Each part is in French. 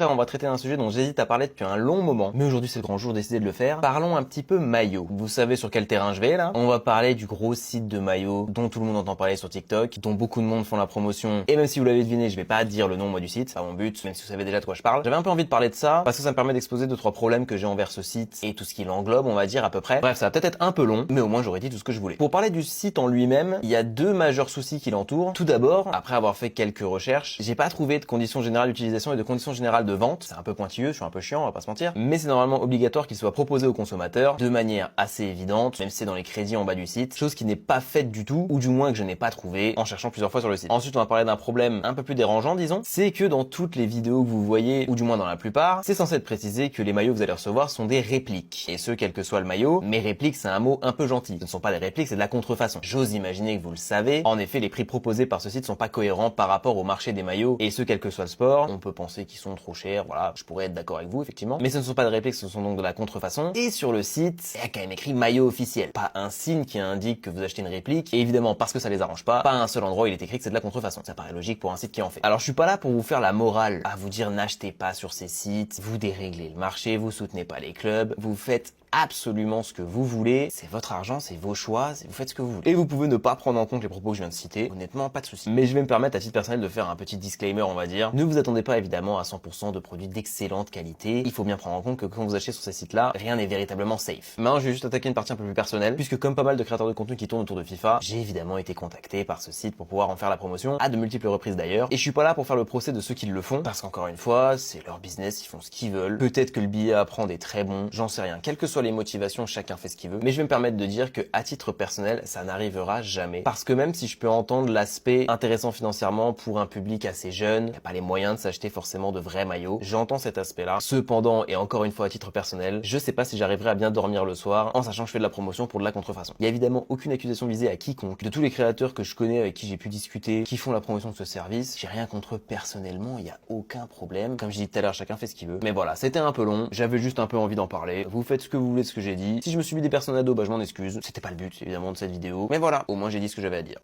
frère, on va traiter d'un sujet dont j'hésite à parler depuis un long moment, mais aujourd'hui c'est le grand jour, décidé de le faire. Parlons un petit peu maillot. Vous savez sur quel terrain je vais là? On va parler du gros site de maillot dont tout le monde entend parler sur TikTok, dont beaucoup de monde font la promotion, et même si vous l'avez deviné, je vais pas dire le nom moi du site, c'est pas mon but, même si vous savez déjà de quoi je parle. J'avais un peu envie de parler de ça, parce que ça me permet d'exposer 2-3 problèmes que j'ai envers ce site, et tout ce qui l'englobe, on va dire à peu près. Bref, ça va peut-être être un peu long, mais au moins j'aurais dit tout ce que je voulais. Pour parler du site en lui-même, il y a deux majeurs soucis qui l'entourent. Tout d'abord, après avoir fait quelques recherches, j'ai pas trouvé de conditions générales d'utilisation et de conditions générales de vente. C'est un peu pointilleux, je suis un peu chiant, on va pas se mentir, mais c'est normalement obligatoire qu'il soit proposé aux consommateurs de manière assez évidente, même si c'est dans les crédits en bas du site, chose qui n'est pas faite du tout, ou du moins que je n'ai pas trouvé en cherchant plusieurs fois sur le site. Ensuite, on va parler d'un problème un peu plus dérangeant, disons, c'est que dans toutes les vidéos que vous voyez, ou du moins dans la plupart, c'est censé être précisé que les maillots que vous allez recevoir sont des répliques. Et ce, quel que soit le maillot, mais répliques, c'est un mot un peu gentil. Ce ne sont pas des répliques, c'est de la contrefaçon. J'ose imaginer que vous le savez. En effet, les prix proposés par ce site sont pas cohérents par rapport au marché des maillots, et ce, quel que soit le sport. On peut penser qu'ils sont trop chers, voilà, je pourrais être d'accord avec vous, effectivement. Mais ce ne sont pas des répliques, ce sont donc de la contrefaçon. Et sur le site, il y a quand même écrit maillot officiel. Pas un signe qui indique que vous achetez une réplique, et évidemment, parce que ça les arrange pas un seul endroit où il est écrit que c'est de la contrefaçon. Ça paraît logique pour un site qui en fait. Alors je suis pas là pour vous faire la morale, à vous dire n'achetez pas sur ces sites, vous déréglez le marché, vous soutenez pas les clubs, vous faites absolument ce que vous voulez, c'est votre argent, c'est vos choix, vous faites ce que vous voulez. Et vous pouvez ne pas prendre en compte les propos que je viens de citer, honnêtement, pas de souci. Mais je vais me permettre à titre personnel de faire un petit disclaimer, on va dire. Ne vous attendez pas évidemment à 100% de produits d'excellente qualité. Il faut bien prendre en compte que quand vous achetez sur ces sites-là, rien n'est véritablement safe. Maintenant, je vais juste attaquer une partie un peu plus personnelle, puisque comme pas mal de créateurs de contenu qui tournent autour de FIFA, j'ai évidemment été contacté par ce site pour pouvoir en faire la promotion, à de multiples reprises d'ailleurs. Et je suis pas là pour faire le procès de ceux qui le font, parce qu'encore une fois, c'est leur business, ils font ce qu'ils veulent. Peut-être que le billet à prendre est très bon, j'en sais rien. Quelles que soient les motivations, chacun fait ce qu'il veut, mais je vais me permettre de dire que à titre personnel, ça n'arrivera jamais. Parce que même si je peux entendre l'aspect intéressant financièrement pour un public assez jeune, il n'y a pas les moyens de s'acheter forcément de vrais maillots, j'entends cet aspect-là. Cependant, et encore une fois à titre personnel, je sais pas si j'arriverai à bien dormir le soir en sachant que je fais de la promotion pour de la contrefaçon. Il y a évidemment aucune accusation visée à quiconque. De tous les créateurs que je connais avec qui j'ai pu discuter, qui font la promotion de ce service, j'ai rien contre eux personnellement, il y a aucun problème. Comme j'ai dit tout à l'heure, chacun fait ce qu'il veut. Mais voilà, c'était un peu long, j'avais juste un peu envie d'en parler. Vous faites ce que vous voulez de ce que j'ai dit. Si je me suis mis des personnes à dos, bah je m'en excuse. C'était pas le but, évidemment, de cette vidéo. Mais voilà, au moins j'ai dit ce que j'avais à dire.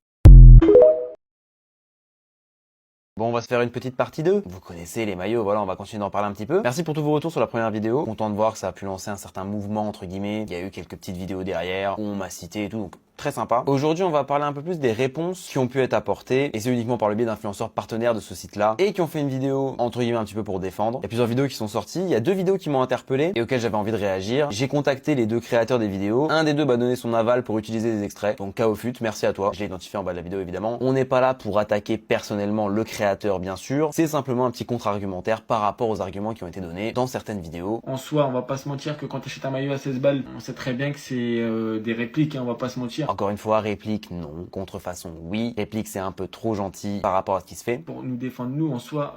Bon, on va se faire une petite partie 2. Vous connaissez les maillots, voilà, on va continuer d'en parler un petit peu. Merci pour tous vos retours sur la première vidéo. Content de voir que ça a pu lancer un certain mouvement, entre guillemets. Il y a eu quelques petites vidéos derrière où on m'a cité et tout, donc très sympa. Aujourd'hui, on va parler un peu plus des réponses qui ont pu être apportées, et c'est uniquement par le biais d'influenceurs partenaires de ce site-là, et qui ont fait une vidéo, entre guillemets, un petit peu pour défendre. Il y a plusieurs vidéos qui sont sorties, il y a deux vidéos qui m'ont interpellé, et auxquelles j'avais envie de réagir. J'ai contacté les deux créateurs des vidéos. Un des deux m'a donné son aval pour utiliser des extraits, donc Kaofut, merci à toi. Je l'ai identifié en bas de la vidéo, évidemment. On n'est pas là pour attaquer personnellement le créateur, bien sûr. C'est simplement un petit contre-argumentaire par rapport aux arguments qui ont été donnés dans certaines vidéos. En soi, on va pas se mentir que quand tu achètes un maillot à 16 balles, on sait très bien que c'est des répliques, hein, on va pas se mentir. Encore une fois, réplique, non. Contrefaçon, oui. Réplique, c'est un peu trop gentil par rapport à ce qui se fait. Pour nous défendre, nous, en soi,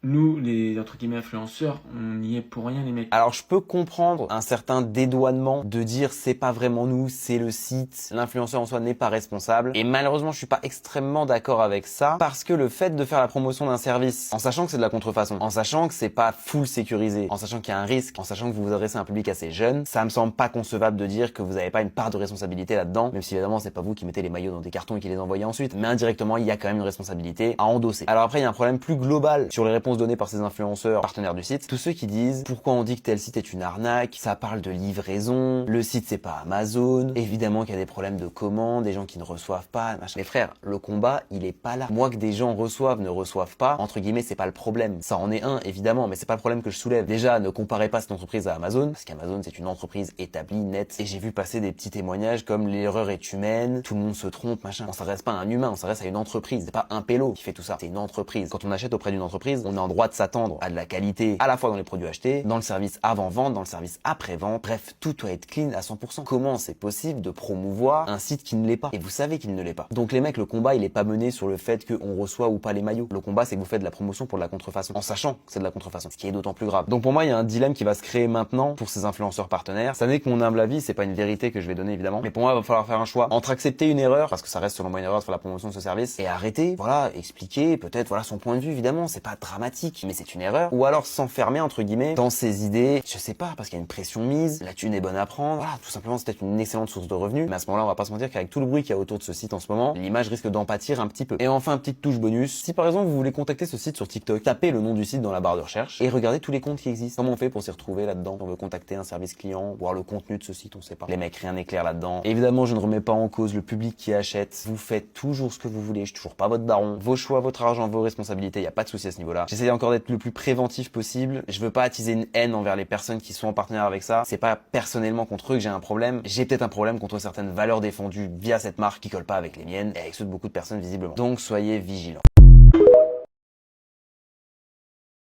nous, les entre guillemets influenceurs, on y est pour rien, les mecs. Alors, je peux comprendre un certain dédouanement de dire c'est pas vraiment nous, c'est le site. L'influenceur en soi n'est pas responsable. Et malheureusement, je suis pas extrêmement d'accord avec ça parce que le fait de faire la promotion d'un service en sachant que c'est de la contrefaçon, en sachant que c'est pas full sécurisé, en sachant qu'il y a un risque, en sachant que vous vous adressez à un public assez jeune, ça me semble pas concevable de dire que vous avez pas une part de responsabilité là-dedans, même si évidemment c'est pas vous qui mettez les maillots dans des cartons et qui les envoyez ensuite, mais indirectement il y a quand même une responsabilité à endosser. Alors après il y a un problème plus global sur les réponses données par ces influenceurs partenaires du site, tous ceux qui disent pourquoi on dit que tel site est une arnaque, ça parle de livraison, le site c'est pas Amazon, évidemment qu'il y a des problèmes de commandes, des gens qui ne reçoivent pas, machin. Mais frère, le combat il est pas là. Moi que des gens reçoivent, ne reçoivent pas, entre guillemets, c'est pas le problème. Ça en est un, évidemment, mais c'est pas le problème que je soulève. Déjà, ne comparez pas cette entreprise à Amazon, parce qu'Amazon, c'est une entreprise établie, nette. Et j'ai vu passer des petits témoignages comme l'erreur est humaine, tout le monde se trompe, machin. On s'adresse pas à un humain, on s'adresse à une entreprise. C'est pas un pélo qui fait tout ça. C'est une entreprise. Quand on achète auprès d'une entreprise, on est en droit de s'attendre à de la qualité, à la fois dans les produits achetés, dans le service avant-vente, dans le service après-vente. Bref, tout doit être clean à 100%. Comment c'est possible de promouvoir un site qui ne l'est pas? Et vous savez qu'il ne l'est pas. Donc les mecs, le combat, il est pas mené sur le fait qu'on reçoit ou pas les maillots. Le combat, c'est que vous faites de la promotion pour de la contrefaçon, en sachant que c'est de la contrefaçon, ce qui est d'autant plus grave. Donc pour moi, il y a un dilemme qui va se créer maintenant pour ces influenceurs partenaires. Ça n'est que mon humble avis, c'est pas une vérité que je vais donner évidemment, mais pour moi, il va falloir faire un choix entre accepter une erreur, parce que ça reste selon moi une erreur de faire la promotion de ce service, et arrêter, voilà, expliquer, peut-être, voilà, son point de vue, évidemment, c'est pas dramatique, mais c'est une erreur. erreur, ou alors s'enfermer entre guillemets dans ses idées, je sais pas, parce qu'il y a une pression mise, la thune est bonne à prendre, voilà, tout simplement c'est peut-être une excellente source de revenus, mais à ce moment-là on va pas se mentir qu'avec tout le bruit qu'il y a autour de ce site en ce moment, l'image risque d'en pâtir un petit peu. Et enfin, petite touche bonus, si par exemple vous voulez contacter ce site sur TikTok, tapez le nom du site dans la barre de recherche et regardez tous les comptes qui existent. Comment on fait pour s'y retrouver là-dedans? On veut contacter un service client, voir le contenu de ce site, on sait pas. Les mecs, rien n'est clair là-dedans. Évidemment, je ne remets pas en cause le public qui achète. Vous faites toujours ce que vous voulez, je suis toujours pas votre daron. Vos choix, votre argent, vos responsabilités, y a pas de souci à ce niveau-là. J'essaie encore d'être le plus préventif possible. Je veux pas attiser une haine envers les personnes qui sont en partenariat avec ça. C'est pas personnellement contre eux que j'ai un problème. J'ai peut-être un problème contre certaines valeurs défendues via cette marque qui collent pas avec les miennes et avec ceux de beaucoup de personnes visiblement. Donc soyez vigilants.